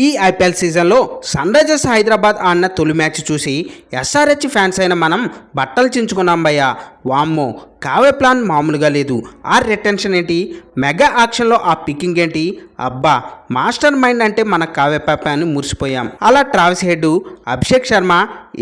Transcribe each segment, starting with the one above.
ఈ ఐపీఎల్ సీజన్లో Sunrisers Hyderabad ఆడిన తొలి మ్యాచ్ చూసి ఎస్ఆర్హెచ్ ఫ్యాన్స్ అయిన మనం బట్టలు చించుకున్నాం భయ్యా. వామ్మో, కావే ప్లాన్ మామూలుగా లేదు. ఆ రిటెన్షన్ ఏంటి, మెగా యాక్షన్లో ఆ పికింగ్ ఏంటి, అబ్బా మాస్టర్ మైండ్ అంటే మన కావే పాప అని మురిసిపోయాం. అలా Travis Head, Abhishek Sharma,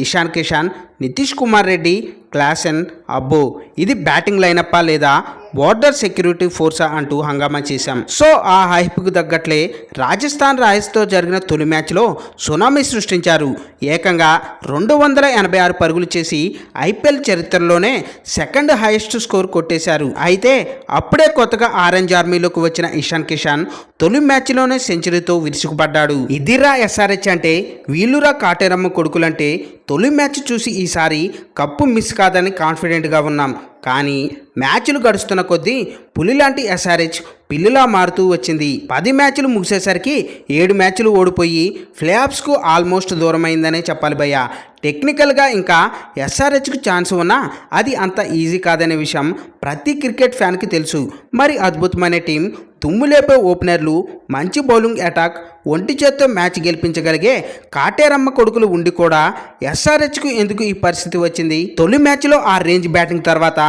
Ishan Kishan, Nitish Kumar Reddy, Klaasen, అబ్బో ఇది బ్యాటింగ్ లైనప్పా లేదా బోర్డర్ సెక్యూరిటీ ఫోర్సా అంటూ హంగామా చేశాం. సో ఆ హైప్కు తగ్గట్లే రాజస్థాన్ రాయల్స్తో జరిగిన తొలి మ్యాచ్లో సునామీ సృష్టించారు. ఏకంగా 286 పరుగులు చేసి ఐపీఎల్ చరిత్రలోనే సెకండ్ హైయెస్ట్ స్కోర్ కొట్టేశారు. అయితే అప్పుడే కొత్తగా ఆరెంజ్ ఆర్మీలోకి వచ్చిన ఇషాన్ కిషాన్ తొలి మ్యాచ్లోనే సెంచరీతో విరుచుకుపడ్డాడు. ఇదిరా ఎస్ఆర్హెచ్ అంటే, వీళ్ళురా కాటేరమ్మ కొడుకులంటే. తొలి మ్యాచ్ చూసి ఈసారి కప్పు మిస్ కాదని కాన్ఫిడెంట్గా ఉన్నాం. కానీ మ్యాచ్లు గడుస్తున్న కొద్దీ పులి లాంటి ఎస్ఆర్హెచ్ పిల్లులా మారుతూ వచ్చింది. 10 మ్యాచ్లు ముగిసేసరికి 7 మ్యాచ్లు ఓడిపోయి ప్లే ఆఫ్స్కు ఆల్మోస్ట్ దూరమైందనే చెప్పాలి భయ్య. టెక్నికల్గా ఇంకా ఎస్ఆర్హెచ్కు ఛాన్స్ ఉన్నా అది అంత ఈజీ కాదనే విషయం ప్రతి క్రికెట్ ఫ్యాన్కి తెలుసు. మరి అద్భుతమైన టీం, దుమ్ములేపే ఓపెనర్లు, మంచి బౌలింగ్ అటాక్, ఒంటి చేత్తో మ్యాచ్ గెలిపించగలిగే కాటేరమ్మ కొడుకులు ఉండి కూడా ఎస్ఆర్హెచ్కు ఎందుకు ఈ పరిస్థితి వచ్చింది? తొలి మ్యాచ్లో ఆ రేంజ్ బ్యాటింగ్ తర్వాత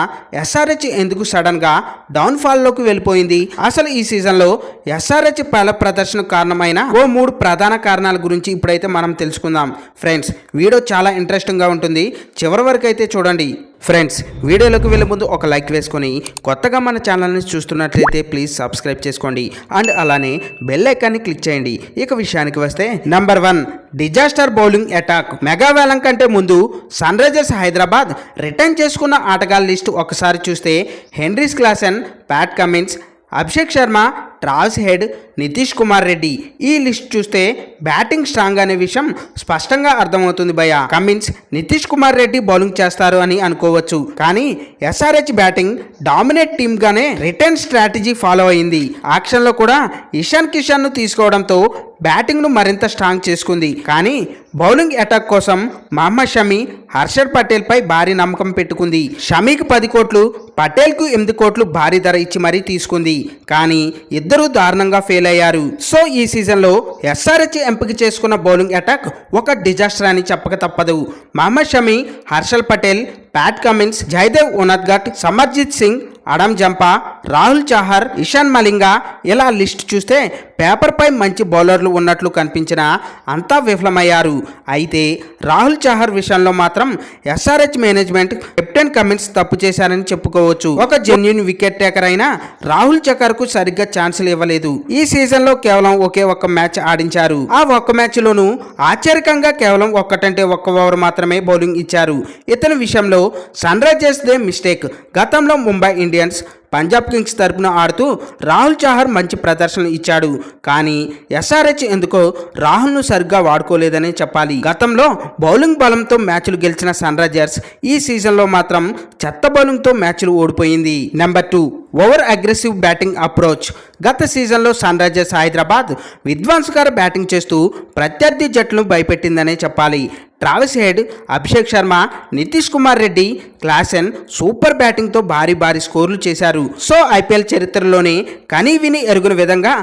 ఎస్ఆర్హెచ్ ఎందుకు సడన్గా డౌన్ఫాల్లోకి వెళ్ళిపోయింది? అసలు ఈ సీజన్లో ఎస్ఆర్హెచ్ పల ప్రదర్శన కారణమైన ఓ 3 ప్రధాన కారణాల గురించి ఇప్పుడైతే మనం తెలుసుకుందాం. ఫ్రెండ్స్, వీడియో చాలా ఇంట్రెస్టింగ్గా ఉంటుంది, చివరి వరకు అయితే చూడండి. ఫ్రెండ్స్, వీడియోలోకి వెళ్ళే ముందు ఒక లైక్ వేసుకొని కొత్తగా మన ఛానల్ని చూస్తున్నట్లయితే ప్లీజ్ సబ్స్క్రైబ్ చేసుకోండి అండ్ అలానే బెల్ ఐకాన్ని క్లిక్ చేయండి. ఇక విషయానికి వస్తే, number 1 disaster bowling attack. Mega వేలం కంటే ముందు సన్ రైజర్స్ హైదరాబాద్ రిటర్న్ చేసుకున్న ఆటగాళ్ళ లిస్టు ఒకసారి చూస్తే Henry's Klaasen, Pat Cummins, Abhishek Sharma, Travis head, Nitish Kumar Reddy. ఈ లిస్ట్ చూస్తే బ్యాటింగ్ స్ట్రాంగ్ అనే విషయం స్పష్టంగా అర్థమవుతుంది భయ్య. కమిన్స్, నితీష్ కుమార్ రెడ్డి బౌలింగ్ చేస్తారు అని అనుకోవచ్చు, కానీ ఎస్ఆర్హెచ్ బ్యాటింగ్ డామినేట్ టీమ్గానే రిటర్న్ స్ట్రాటజీ ఫాలో అయింది. యాక్షన్లో కూడా ఇషాన్ కిషాన్ను తీసుకోవడంతో బ్యాటింగ్ను మరింత స్ట్రాంగ్ చేసుకుంది. కానీ బౌలింగ్ అటాక్ కోసం మహమ్మద్ షమి, హర్షద్ పటేల్పై భారీ నమ్మకం పెట్టుకుంది. షమీకి 10 కోట్లు, పటేల్కు 8 కోట్లు భారీ ధర ఇచ్చి మరీ తీసుకుంది. కానీ ఇద్దరూ దారుణంగా ఫెయిల్ అయ్యారు. సో ఈ సీజన్లో ఎస్ఆర్హెచ్ ఎంపిక చేసుకున్న బౌలింగ్ అటాక్ ఒక డిజాస్టర్ అని చెప్పక తప్పదు. Mohammed Shami, Harshad Patel, Pat Cummins, Jaydev Unadkat, Samarjit Singh, Adam Zampa, Rahul Chahar, Ishan Malinga, ఇలా లిస్ట్ చూస్తే పేపర్పై మంచి బౌలర్లు ఉన్నట్లు కనిపించినా అంతా విఫలమయ్యారు. అయితే రాహుల్ చహర్ విషయంలో మాత్రం ఎస్ఆర్హెచ్ మేనేజ్మెంట్, కెప్టెన్ కమిన్స్ తప్పు చేశారని చెప్పుకోవచ్చు. ఒక జెన్యూన్ వికెట్ టేకర్ అయిన రాహుల్ చహర్కు సరిగ్గా ఛాన్సులు ఇవ్వలేదు. ఈ సీజన్లో కేవలం ఒకే ఒక్క మ్యాచ్ ఆడించారు. ఆ ఒక్క మ్యాచ్లోనూ ఆశ్చర్యకంగా కేవలం ఒక్కటంటే ఒక్క ఓవర్ మాత్రమే బౌలింగ్ ఇచ్చారు. ఇతని విషయంలో సన్ రైజర్స్ దే మిస్టేక్. గతంలో ముంబై ఇండియన్స్, పంజాబ్ కింగ్స్ తరపున ఆడుతూ రాహుల్ చహర్ మంచి ప్రదర్శన ఇచ్చాడు. కానీ ఎస్ఆర్హెచ్ ఎందుకో రాహుల్ను సరిగ్గా వాడుకోలేదనే చెప్పాలి. గతంలో బౌలింగ్ బలంతో మ్యాచ్లు గెలిచిన సన్ రైజర్స్ ఈ సీజన్లో మాత్రం చెత్త బౌలింగ్తో మ్యాచ్లు ఓడిపోయింది. Number 2 over aggressive batting approach. గత సీజన్లో సన్ రైజర్స్ హైదరాబాద్ విధ్వంసకర బ్యాటింగ్ చేస్తూ ప్రత్యర్థి జట్లను భయపెట్టిందనే చెప్పాలి. Travis Head, Abhishek Sharma, Nitish Kumar Reddy, Klaasen super బ్యాటింగ్తో భారీ స్కోర్లు చేశారు. సో ఐపీఎల్ చరిత్రలోనే కనీ విని ఎరుగున విధంగా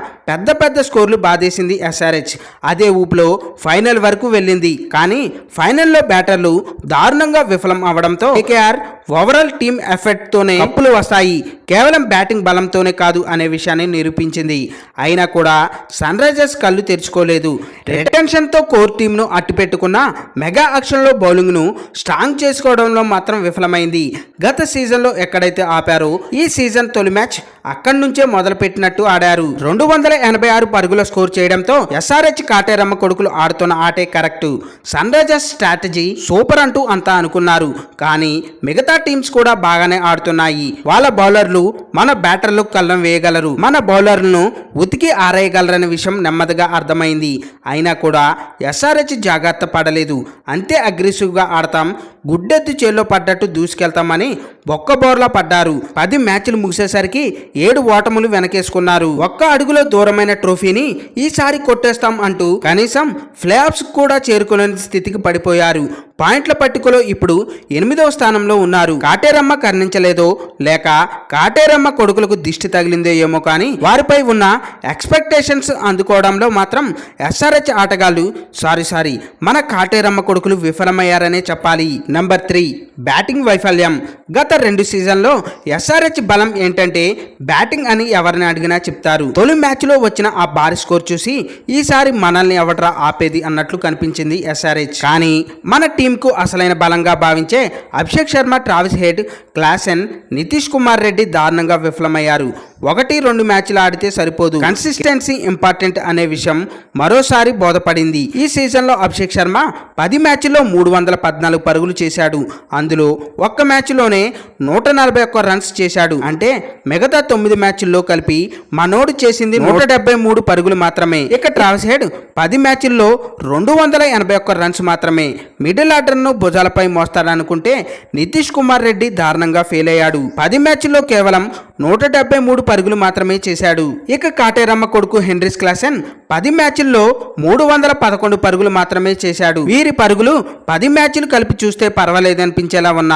పెద్ద స్కోర్లు బాధేసింది ఎస్ఆర్హెచ్. అదే ఊపులో ఫైనల్ వరకు వెళ్ళింది. కానీ ఫైనల్లో బ్యాటర్లు దారుణంగా విఫలం అవడంతో కేకేఆర్ ఓవరాల్ టీమ్ ఎఫెక్ట్తోనే కప్పులు వస్తాయి, కేవలం బ్యాటింగ్ బలంతోనే కాదు అనే విషయాన్ని నిరూపించింది. అయినా కూడా సన్ రైజర్స్ కళ్ళు తెరుచుకోలేదు. రిటెన్షన్తో కోర్ టీంను అట్టిపెట్టుకున్న మెగా యాక్షన్లో బౌలింగ్ను స్ట్రాంగ్ చేసుకోవడంలో మాత్రం విఫలమైంది. గత సీజన్లో ఎక్కడైతే ఆపారో ఈ సీజన్ తొలి మ్యాచ్ అక్కడి నుంచే మొదలుపెట్టినట్టు ఆడారు. 286 పరుగుల స్కోర్ చేయడంతో ఎస్ఆర్హెచ్ కాటేరమ్మ కొడుకులు ఆడుతున్న ఆటే correct, Sunrisers strategy super అంటూ అంతా అనుకున్నారు. కానీ మిగతా టీమ్స్ కూడా బాగానే ఆడుతున్నాయి. వాళ్ళ బౌలర్లు మన బ్యాటర్లకు కళ్ళం వేయగలరు, మన బౌలర్లను ఉతికి ఆరేయగలరనే విషయం నెమ్మదిగా అర్థమైంది. అయినా కూడా ఎస్ఆర్హెచ్ జాగ్రత్త పడలేదు. అంతే అగ్రెసివ్గా ఆడతాం, గుడ్డెత్తి చేల్లో పడ్డట్టు దూసుకెళ్తామని బొక్క బోర్లా పడ్డారు. 10 మ్యాచ్లు ముగిసేసరికి 7 ఓటములు వెనకేసుకున్నారు. ఒక్క అడుగులో దూరమైన ట్రోఫీని ఈసారి కొట్టేస్తాం అంటూ కనీసం ప్లే ఆఫ్స్ కూడా చేరుకునే స్థితికి పడిపోయారు. పాయింట్ల పట్టికలో ఇప్పుడు 8వ స్థానంలో ఉన్నారు. కాటేరమ్మ కర్ణించలేదో లేక కాటేరమ్మ కొడుకులకు దిష్టి తగిలిందో ఏమో కానీ వారిపై ఉన్న ఎక్స్పెక్టేషన్స్ అందుకోవడంలో మాత్రం ఎస్ఆర్హెచ్ ఆటగాళ్లు సారీ మన కాటేరమ్మ కొడుకులు విఫలమయ్యారనే చెప్పాలి. నంబర్ 3 బ్యాటింగ్ వైఫల్యం. గత 2 సీజన్లో ఎస్ఆర్హెచ్ బలం ఏంటంటే బ్యాటింగ్ అని ఎవరిని అడిగినా చెప్తారు. తొలి మ్యాచ్లో వచ్చిన ఆ భారీ స్కోర్ చూసి ఈసారి మనల్ని ఎవడ్రా ఆపేది అన్నట్లు కనిపించింది ఎస్ఆర్హెచ్. కానీ మన టీంకు అసలైన బలంగా భావించే Abhishek Sharma, Travis head, Klaasen, Nitish Kumar Reddy దారుణంగా విఫలమయ్యారు. 1-2 మ్యాచ్లు ఆడితే సరిపోదు, కన్సిస్టెన్సీ ఇంపార్టెంట్ అనే విషయం మరోసారి బోధపడింది. ఈ సీజన్లో అభిషేక్ శర్మ 10 మ్యాచ్ల్లో 314 పరుగులు చేశాడు. అందులో ఒక్క మ్యాచ్లోనే 141 రన్స్ చేశాడు. అంటే మిగతా 9 మ్యాచ్ల్లో కలిపి మనోడు చేసింది 173 పరుగులు మాత్రమే. ఇక ట్రావిస్ హెడ్ 10 మ్యాచ్ల్లో 281 రన్స్ మాత్రమే. మిడిల్ ఆర్డర్ను భుజాలపై మోస్తాడనుకుంటే నితీష్ కుమార్ రెడ్డి దారుణంగా ఫెయిల్ అయ్యాడు. 10 మ్యాచ్ల్లో కేవలం 173 పరుగులు మాత్రమే చేశాడు. ఇక కాటేరమ్మ కొడుకు హెన్రిస్ క్లాసెన్ 10 మ్యాచ్ల్లో 311 పరుగులు మాత్రమే చేశాడు. వీరి పరుగులు 10 మ్యాచ్లు కలిపి చూస్తే పర్వాలేదనిపించేలా ఉన్న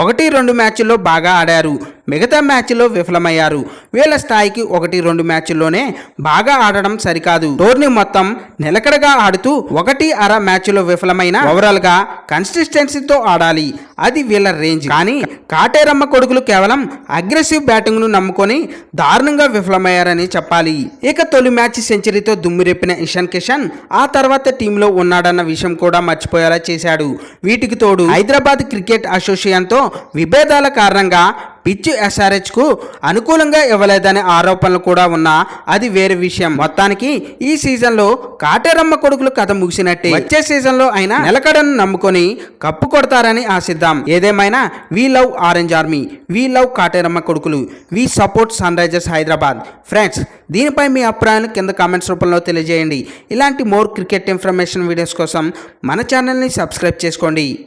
1-2 మ్యాచ్ల్లో బాగా ఆడారు. మిగతా మ్యాచ్ల్లో విఫలమయ్యారు. వీళ్ళ స్థాయికి 1-2 మ్యాచ్ల్లోనే బాగా ఆడడం సరికాదు. టోర్నీ మొత్తం నిలకడగా ఆడుతూ 1.5 మ్యాచ్లో విఫలమైన ఓవరాల్ గా కన్సిస్టెన్సీతో ఆడాలి. అది వీళ్ళ రేంజ్. కానీ కాటేరమ్మ కొడుకులు కేవలం అగ్రెసివ్ బ్యాటింగ్ ను నమ్ముకొని దారుణంగా విఫలమయ్యారని చెప్పాలి. ఇక తొలి మ్యాచ్ సెంచరీతో దుమ్మురెప్పిన ఇషాన్ కిషన్ ఆ తర్వాత టీంలో ఉన్నాడన్న విషయం కూడా మర్చిపోయేలా చేశాడు. వీటికి తోడు హైదరాబాద్ క్రికెట్ అసోసియేషన్తో విభేదాల కారణంగా పిచ్ ఎస్ఆర్హెచ్ కు అనుకూలంగా ఇవ్వలేదనే ఆరోపణలు కూడా ఉన్నా అది వేరే విషయం. మొత్తానికి ఈ సీజన్లో కాటేరమ్మ కొడుకులు కథ ముగిసినట్టే. వచ్చే సీజన్లో అయినా నిలకడను నమ్ముకొని కప్పు కొడతారని ఆశిద్దాం. ఏదేమైనా we love orange army, we love Kateramma కొడుకులు, we support Sunrisers Hyderabad. Friends, దీనిపై మీ అభిప్రాయాలు కింద కామెంట్స్ రూపంలో తెలియజేయండి. ఇలాంటి మోర్ క్రికెట్ ఇన్ఫర్మేషన్ వీడియోస్ కోసం మన ఛానల్ని సబ్స్క్రైబ్ చేసుకోండి.